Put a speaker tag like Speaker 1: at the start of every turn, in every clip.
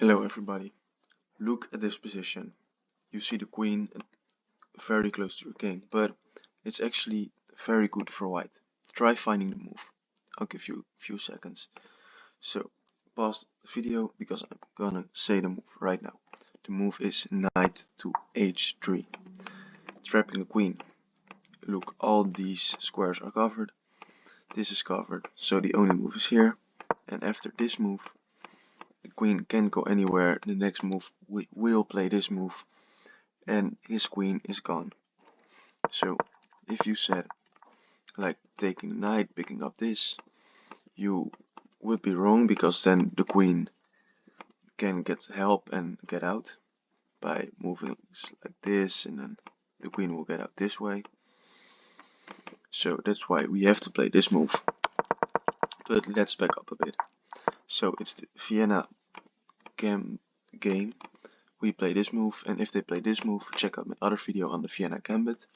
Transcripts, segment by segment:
Speaker 1: Hello everybody. Look at this position. You see the queen very close to your king, but it's actually very good for white. Try finding the move. I'll give you a few seconds. So pause the video because I'm gonna say the move right now. The move is knight to h3, trapping the queen. Look, all these squares are covered. This is covered, so the only move is here. And after this move, the queen can go anywhere. The next move we will play this move and his queen is gone. So if you said like taking the knight, picking up this, you would be wrong, because then the queen can get help and get out by moving like this, and then the queen will get out this way. So that's why we have to play this move. But let's back up a bit. So it's the Vienna game. We play this move, and if they play this move, check out my other video on the Vienna Gambit,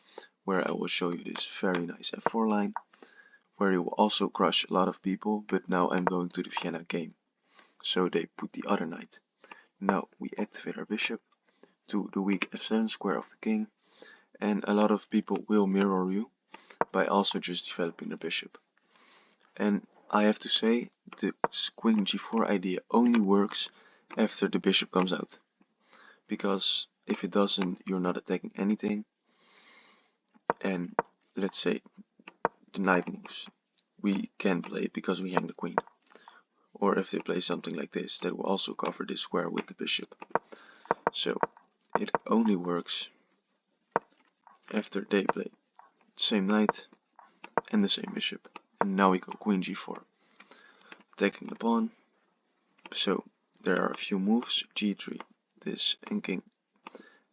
Speaker 1: where I will show you this very nice f4 line, where you will also crush a lot of people. But now I'm going to the Vienna game. So they put the other knight. Now we activate our bishop to the weak f7 square of the king, and a lot of people will mirror you by also just developing the bishop. And I have to say, the queen g4 idea only works after the bishop comes out, because if it doesn't, you're not attacking anything. And let's say the knight moves, we can play it because we hang the queen. Or if they play something like this, that will also cover this square with the bishop. So it only works after they play the same knight and the same bishop. And now we go queen g4, attacking the pawn. So there are a few moves, g3, this, and king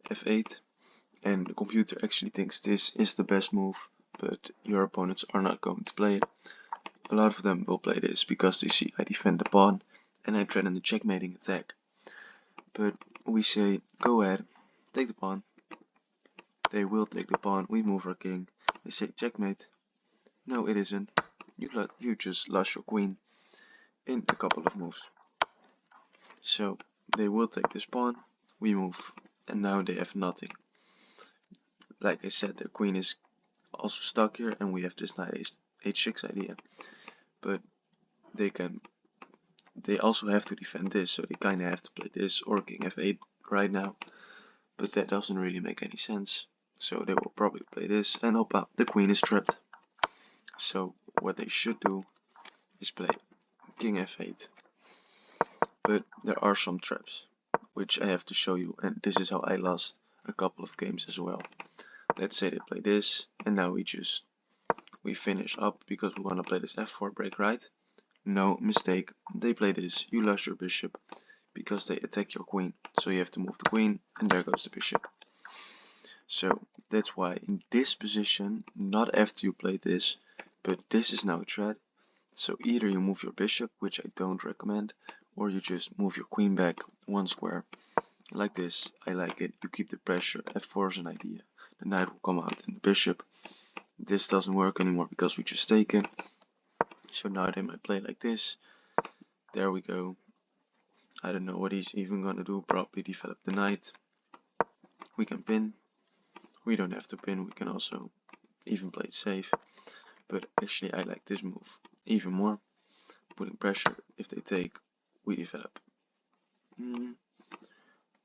Speaker 1: f8. And the computer actually thinks this is the best move, but your opponents are not going to play it. A lot of them will play this because they see I defend the pawn and I threaten the checkmating attack. But we say, go ahead, take the pawn. They will take the pawn, we move our king. They say checkmate. No, it isn't. You just lost your queen in a couple of moves. So they will take this pawn, we move, and now they have nothing. Like I said, their queen is also stuck here, and we have this knight h6 idea. But they also have to defend this, so they kinda have to play this or king f8 right now. But that doesn't really make any sense. So they will probably play this, and opa, the queen is trapped. So what they should do is play king f8. But there are some traps, which I have to show you, and this is how I lost a couple of games as well. Let's say they play this, and now we finish up because we want to play this f4 break, right? No, mistake. They play this, you lost your bishop because they attack your queen. So you have to move the queen, and there goes the bishop. So that's why in this position, not after you play this, but this is now a threat. So either you move your bishop, which I don't recommend, or you just move your queen back one square. Like this, I like it. You keep the pressure. f4 is an idea. The knight will come out and the bishop. This doesn't work anymore because we just take it. So now they might play like this. There we go. I don't know what he's even gonna do. Probably develop the knight. We can pin. We don't have to pin. We can also even play it safe. But actually I like this move even more. Putting pressure. If they take, we develop.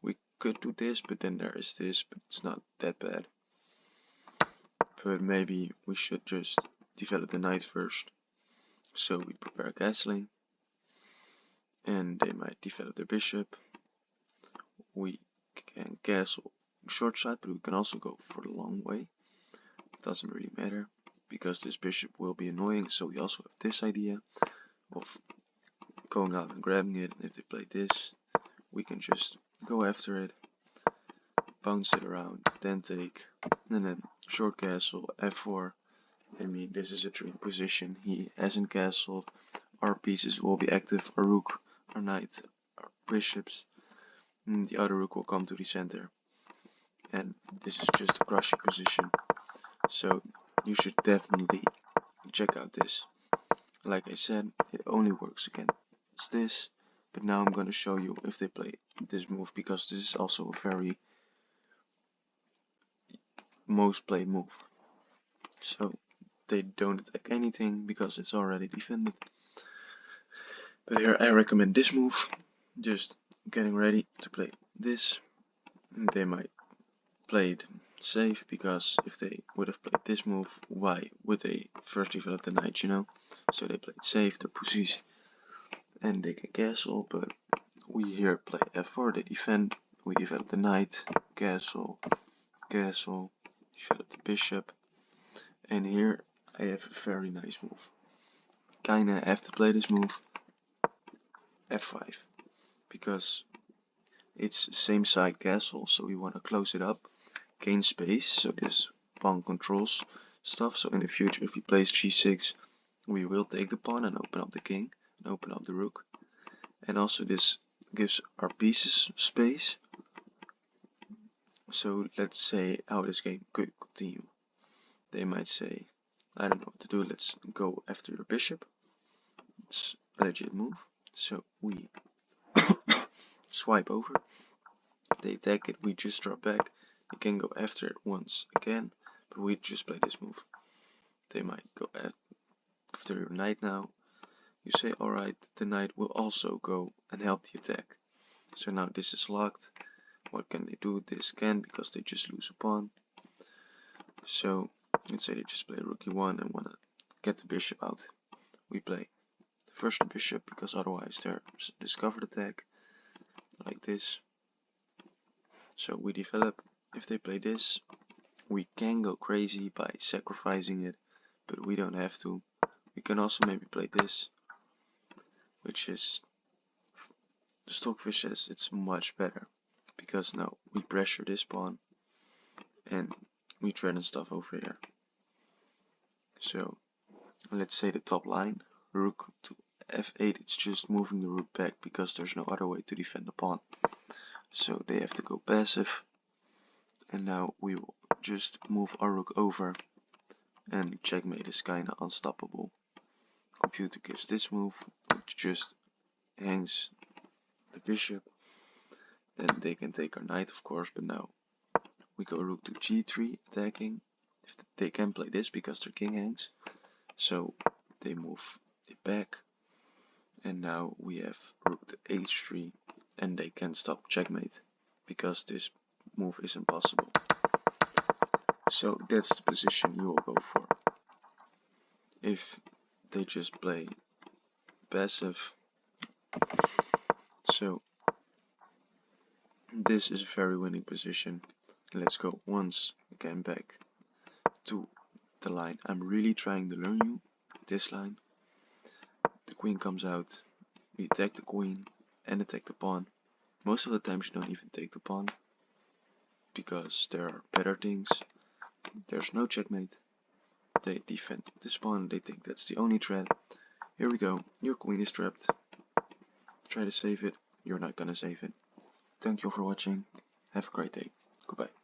Speaker 1: We could do this, but then there is this, but it's not that bad. But maybe we should just develop the knight first. So we prepare castling, and they might develop their bishop. We can castle short side, but we can also go for the long way. It doesn't really matter because this bishop will be annoying. So we also have this idea of going out and grabbing it. And if they play this, we can just go after it, bounce it around, then take, and then short castle f4. I mean, this is a dream position. He hasn't castled. Our pieces will be active. Our rook, our knight, our bishops. The other rook will come to the center. And this is just a crushing position. So you should definitely check out this. Like I said, it only works against this. But now I'm going to show you if they play this move, because this is also a very most played move. So they don't attack anything because it's already defended. But here I recommend this move, just getting ready to play this. They might play it safe, because if they would have played this move, why would they first develop the knight, you know? So they played safe, they're pussies, and they can castle. But we here play f4, they defend, we develop the knight, castle, castle, develop the bishop, and here I have a very nice move. Kinda have to play this move, f5, because it's same side castle, so we want to close it up, gain space, so this pawn controls stuff. So in the future, if he plays g6, we will take the pawn and open up the king and open up the rook. And also this gives our pieces space. So let's say how this game could continue. They might say, I don't know what to do, let's go after your bishop. It's a legit move. So we swipe over, they attack it, we just drop back. They can go after it once again, but we just play this move. They might go after your knight now. You say, alright, the knight will also go and help the attack. So now this is locked. What can they do? This can, because they just lose a pawn. So let's say they just play rook e1 and want to get the bishop out. We play first the bishop, because otherwise there's a discovered attack like this. So we develop. If they play this, we can go crazy by sacrificing it, but we don't have to. We can also maybe play this, which is Stockfish says it's much better, because now we pressure this pawn and we threaten stuff over here. So let's say the top line, rook to f8, it's just moving the rook back because there's no other way to defend the pawn. So they have to go passive, and now we will just move our rook over, and checkmate is kinda unstoppable. Computer gives this move, which just hangs the bishop. Then they can take our knight, of course, but now we go rook to g3 attacking. If they can play this because their king hangs, so they move it back, and now we have rook to h3, and they can stop checkmate because this move isn't possible. So that's the position you will go for. If they just play passive, so this is a very winning position. Let's go once again back to the line I'm really trying to learn you, this line. The queen comes out, we attack the queen and attack the pawn. Most of the times you don't even take the pawn, because there are better things. There's no checkmate. They defend this pawn, they think that's the only threat. Here we go, your queen is trapped. Try to save it, you're not gonna save it. Thank you for watching, have a great day, goodbye.